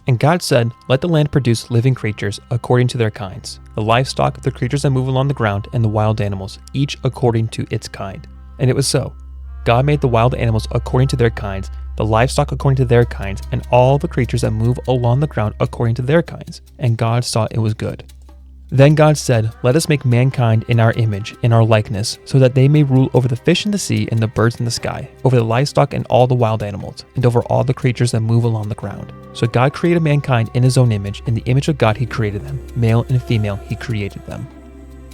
And God said, "Let the land produce living creatures according to their kinds, the livestock, the creatures that move along the ground, and the wild animals, each according to its kind." And it was so. God made the wild animals according to their kinds, the livestock according to their kinds, and all the creatures that move along the ground according to their kinds. And God saw it was good. Then God said, "Let us make mankind in our image, in our likeness, so that they may rule over the fish in the sea and the birds in the sky, over the livestock and all the wild animals, and over all the creatures that move along the ground." So God created mankind in his own image. In the image of God he created them. Male and female he created them.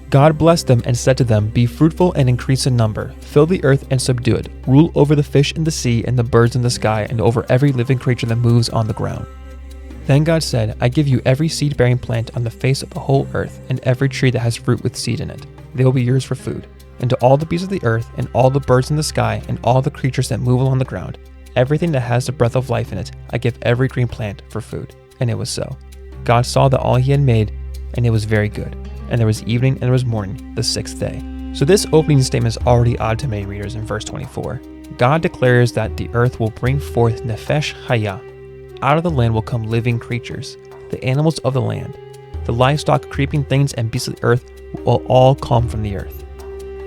God blessed them and said to them, "Be fruitful and increase in number. Fill the earth and subdue it. Rule over the fish in the sea and the birds in the sky, and over every living creature that moves on the ground." Then God said, "I give you every seed-bearing plant on the face of the whole earth, and every tree that has fruit with seed in it. They will be yours for food. And to all the beasts of the earth, and all the birds in the sky, and all the creatures that move along the ground, everything that has the breath of life in it, I give every green plant for food." And it was so. God saw that all he had made, and it was very good. And there was evening and there was morning, the sixth day. So this opening statement is already odd to many readers in verse 24. God declares that the earth will bring forth nefesh hayah. Out of the land will come living creatures, the animals of the land. The livestock, creeping things, and beasts of the earth will all come from the earth.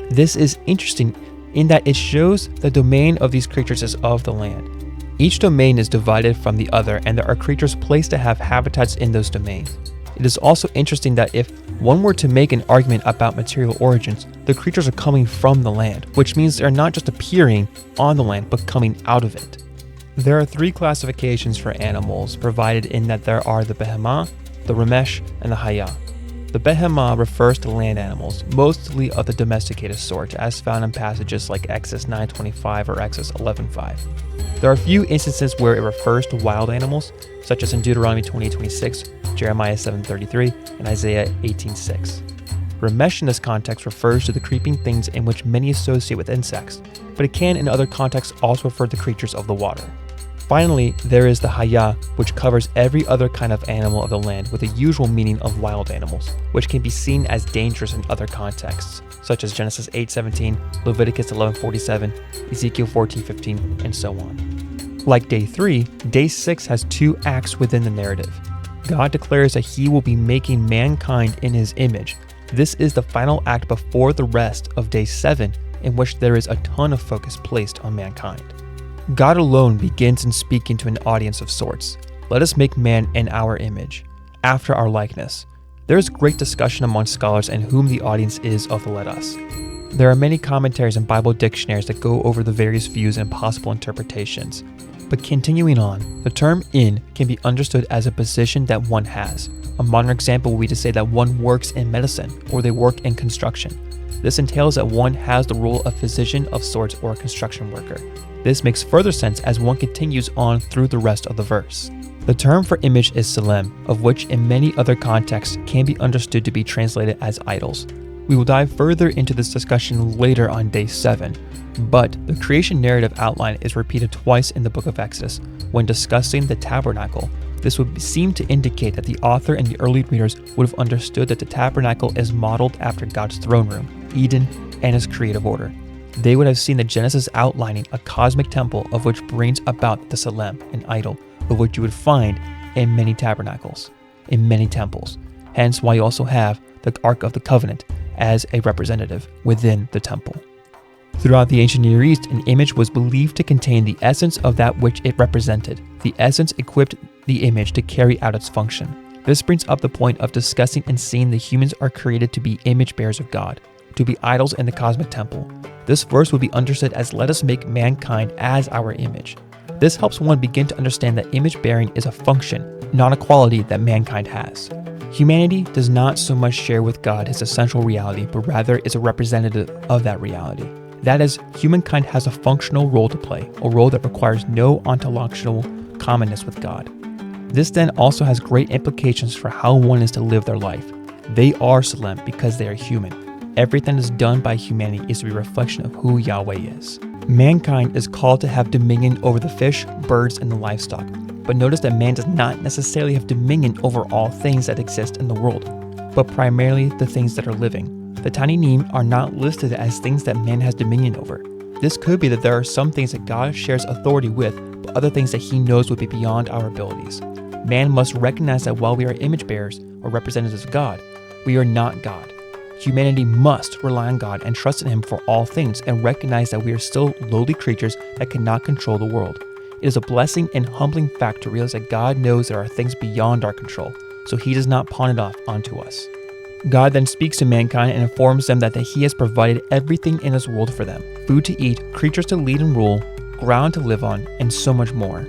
This is interesting in that it shows the domain of these creatures is of the land. Each domain is divided from the other, and there are creatures placed to have habitats in those domains. It is also interesting that if one were to make an argument about material origins, the creatures are coming from the land, which means they're not just appearing on the land, but coming out of it. There are three classifications for animals, provided in that there are the behemah, the remesh, and the hayah. The behemah refers to land animals, mostly of the domesticated sort, as found in passages like Exodus 9:25 or Exodus 11:5. There are a few instances where it refers to wild animals, such as in Deuteronomy 28:26, Jeremiah 7:33, and Isaiah 18:6. Remesh in this context refers to the creeping things in which many associate with insects, but it can in other contexts also refer to creatures of the water. Finally, there is the hayah, which covers every other kind of animal of the land with the usual meaning of wild animals, which can be seen as dangerous in other contexts, such as Genesis 8:17, Leviticus 11:47, Ezekiel 14:15, and so on. Like day 3, day 6 has two acts within the narrative. God declares that he will be making mankind in his image. This is the final act before the rest of day 7, in which there is a ton of focus placed on mankind. God alone begins in speaking to an audience of sorts. Let us make man in our image, after our likeness. There is great discussion among scholars and whom the audience is of the let us. There are many commentaries and Bible dictionaries that go over the various views and possible interpretations. But continuing on, the term in can be understood as a position that one has. A modern example would be to say that one works in medicine or they work in construction. This entails that one has the role of physician of sorts or a construction worker. This makes further sense as one continues on through the rest of the verse. The term for image is Selem, of which in many other contexts can be understood to be translated as idols. We will dive further into this discussion later on day 7, but the creation narrative outline is repeated twice in the book of Exodus. When discussing the tabernacle, this would seem to indicate that the author and the early readers would have understood that the tabernacle is modeled after God's throne room, Eden, and his creative order. They would have seen the Genesis outlining a cosmic temple of which brings about the Selem, an idol, of which you would find in many tabernacles, in many temples. Hence why you also have the Ark of the Covenant as a representative within the temple. Throughout the ancient Near East, an image was believed to contain the essence of that which it represented. The essence equipped the image to carry out its function. This brings up the point of discussing and seeing the humans are created to be image bearers of God, to be idols in the cosmic temple. This verse would be understood as let us make mankind as our image. This helps one begin to understand that image bearing is a function, not a quality that mankind has. Humanity does not so much share with God his essential reality, but rather is a representative of that reality. That is, humankind has a functional role to play, a role that requires no ontological commonness with God. This then also has great implications for how one is to live their life. They are Selem because they are human. Everything that is done by humanity is a reflection of who Yahweh is. Mankind is called to have dominion over the fish, birds, and the livestock. But notice that man does not necessarily have dominion over all things that exist in the world, but primarily the things that are living. The Tananim are not listed as things that man has dominion over. This could be that there are some things that God shares authority with, but other things that he knows would be beyond our abilities. man must recognize that while we are image bearers or representatives of God, we are not God. Humanity must rely on God and trust in Him for all things and recognize that we are still lowly creatures that cannot control the world. It is a blessing and humbling fact to realize that God knows there are things beyond our control, so He does not pawn it off onto us. God then speaks to mankind and informs them that He has provided everything in this world for them: food to eat, creatures to lead and rule, ground to live on, and so much more.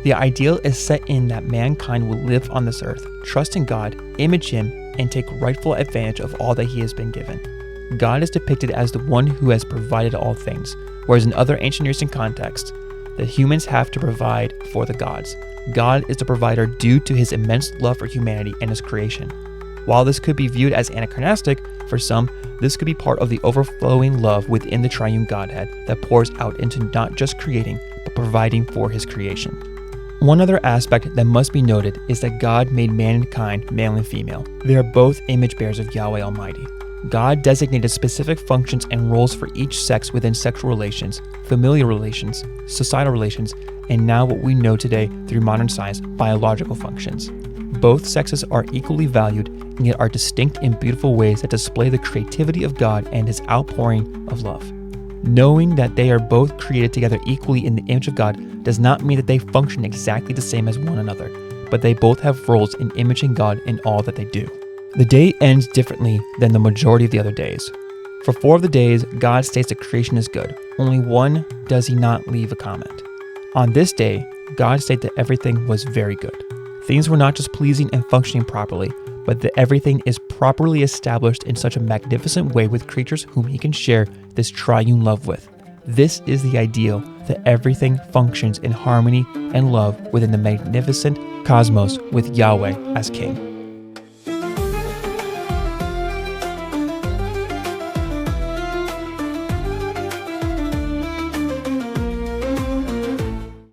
The ideal is set in that mankind will live on this earth, trust in God, image Him, and take rightful advantage of all that He has been given. God is depicted as the one who has provided all things, whereas in other ancient Near Eastern contexts, the humans have to provide for the gods. God is the provider due to His immense love for humanity and His creation. While this could be viewed as anachronistic, for some, this could be part of the overflowing love within the triune Godhead that pours out into not just creating, but providing for His creation. One other aspect that must be noted is that God made mankind male and female. They are both image bearers of Yahweh Almighty. God designated specific functions and roles for each sex within sexual relations, familial relations, societal relations, and now what we know today through modern science, biological functions. Both sexes are equally valued and yet are distinct in beautiful ways that display the creativity of God and His outpouring of love. Knowing that they are both created together equally in the image of God does not mean that they function exactly the same as one another, but they both have roles in imaging God in all that they do. The day ends differently than the majority of the other days. For 4 of the days, God states that creation is good. Only one does He not leave a comment. On this day, God stated that everything was very good. Things were not just pleasing and functioning properly, but that everything is properly established in such a magnificent way with creatures whom He can share this triune love with. This is the ideal, that everything functions in harmony and love within the magnificent cosmos with Yahweh as King.